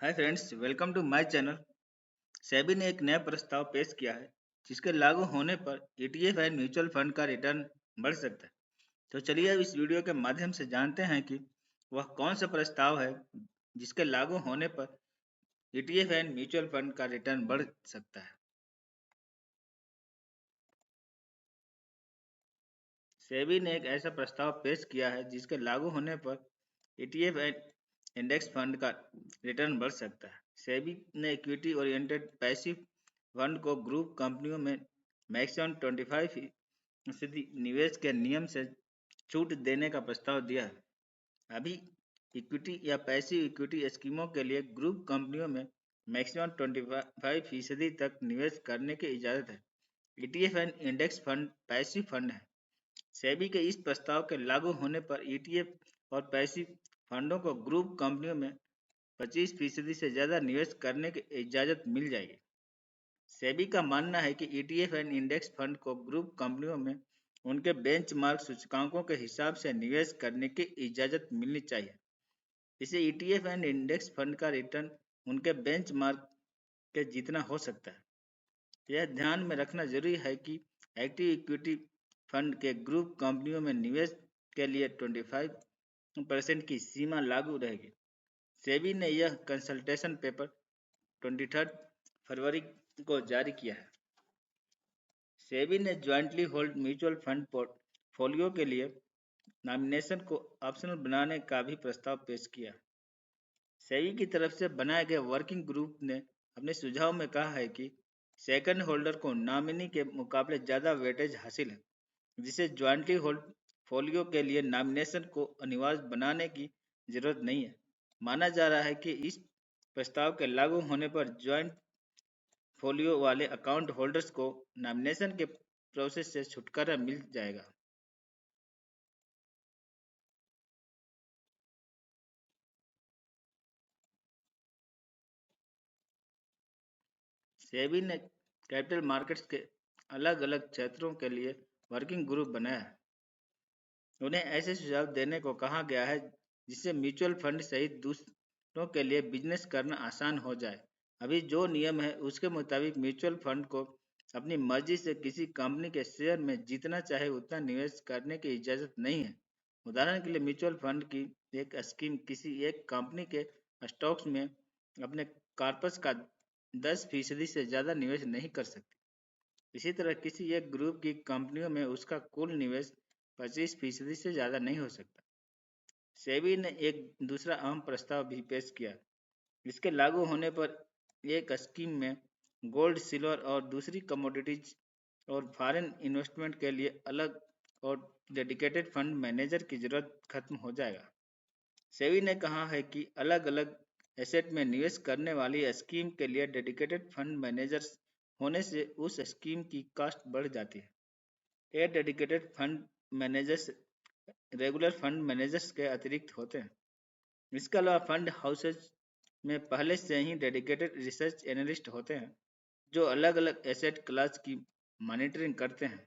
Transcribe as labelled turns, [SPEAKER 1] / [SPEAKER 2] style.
[SPEAKER 1] Hi friends, welcome to my channel. SEBI ने एक नया प्रस्ताव पेश किया है जिसके लागू होने पर ईटीएफ एंड म्यूचुअल फंड का रिटर्न बढ़ सकता है। तो चलिए अब इस वीडियो के माध्यम से जानते हैं कि वह कौन सा प्रस्ताव है जिसके लागू होने पर ईटीएफ एंड म्यूचुअल फंड का रिटर्न बढ़ सकता है। सेबी ने एक ऐसा प्रस्ताव पेश किया है जिसके लागू होने पर ईटीएफ एंड इंडेक्स फंड का रिटर्न बढ़ सकता है। सेबी ने इक्विटी ओरिएंटेड पैसिव फंड को ग्रुप कंपनियों में मैक्सिमम 25% निवेश के नियम से छूट देने का प्रस्ताव दिया है। अभी इक्विटी या पैसिव इक्विटी स्कीमों के लिए ग्रुप कंपनियों में मैक्सिमम 25% तक निवेश करने की इजाज़त है। ETF and index fund passive fund है। सेबी के इस प्रस्ताव के लागू होने पर ईटीएफ और पैसिव फंडों को ग्रुप कंपनियों में 25% से ज़्यादा निवेश करने की इजाज़त मिल जाएगी। सेबी का मानना है कि ईटीएफ एंड इंडेक्स फंड को ग्रुप कंपनियों में उनके बेंचमार्क सूचकांकों के हिसाब से निवेश करने की इजाज़त मिलनी चाहिए। इसे ईटीएफ एंड इंडेक्स फंड का रिटर्न उनके बेंचमार्क के जितना हो सकता है। यह ध्यान में रखना जरूरी है कि एक्टिव इक्विटी फंड के ग्रुप कंपनियों में निवेश के लिए 25% की सीमा लागू रहेगी। सेबी ने यह कंसल्टेशन पेपर 23 फरवरी को जारी किया है। सेबी ने jointly hold mutual fund portfolio के लिए नॉमिनेशन को ऑप्शनल बनाने का भी प्रस्ताव पेश किया। सेबी की तरफ से बनाए गए वर्किंग ग्रुप ने अपने सुझाव में कहा है कि सेकंड होल्डर को नॉमिनी के मुकाबले ज़्यादा वेटेज हासिल है, जिसे ज्वाइंटली होल्ड फोलियो के लिए नॉमिनेशन को अनिवार्य बनाने की जरूरत नहीं है। माना जा रहा है कि इस प्रस्ताव के लागू होने पर ज्वाइंट फोलियो वाले अकाउंट होल्डर्स को नॉमिनेशन के प्रोसेस से छुटकारा मिल जाएगा। सेबी ने कैपिटल मार्केट्स के अलग अलग क्षेत्रों के लिए वर्किंग ग्रुप बनाया है। उन्हें ऐसे सुझाव देने को कहा गया है जिससे म्यूचुअल फंड सहित दूसरों के लिए बिजनेस करना आसान हो जाए। अभी जो नियम है उसके मुताबिक म्यूचुअल फंड को अपनी मर्जी से किसी कंपनी के शेयर में जितना चाहे उतना निवेश करने की इजाज़त नहीं है। उदाहरण के लिए म्यूचुअल फंड की एक स्कीम किसी एक कंपनी के स्टॉक्स में अपने कॉर्पस का 10% से ज़्यादा निवेश नहीं कर सकती। इसी तरह किसी एक ग्रुप की कंपनियों में उसका कुल निवेश 25% से ज़्यादा नहीं हो सकता। सेबी ने एक दूसरा अहम प्रस्ताव भी पेश किया। इसके लागू होने पर एक स्कीम में गोल्ड, सिल्वर और दूसरी कमोडिटीज और फॉरेन इन्वेस्टमेंट के लिए अलग और डेडिकेटेड फंड मैनेजर की जरूरत खत्म हो जाएगा। सेबी ने कहा है कि अलग अलग एसेट में निवेश करने वाली स्कीम के लिए डेडिकेटेड फंड मैनेजर्स होने से उस स्कीम की कॉस्ट बढ़ जाती है। ये dedicated fund managers regular fund managers के अतिरिक्त होते हैं। इसके अलावा फंड हाउसेज में पहले से ही डेडिकेटेड रिसर्च एनालिस्ट होते हैं जो अलग अलग एसेट क्लास की मॉनिटरिंग करते हैं।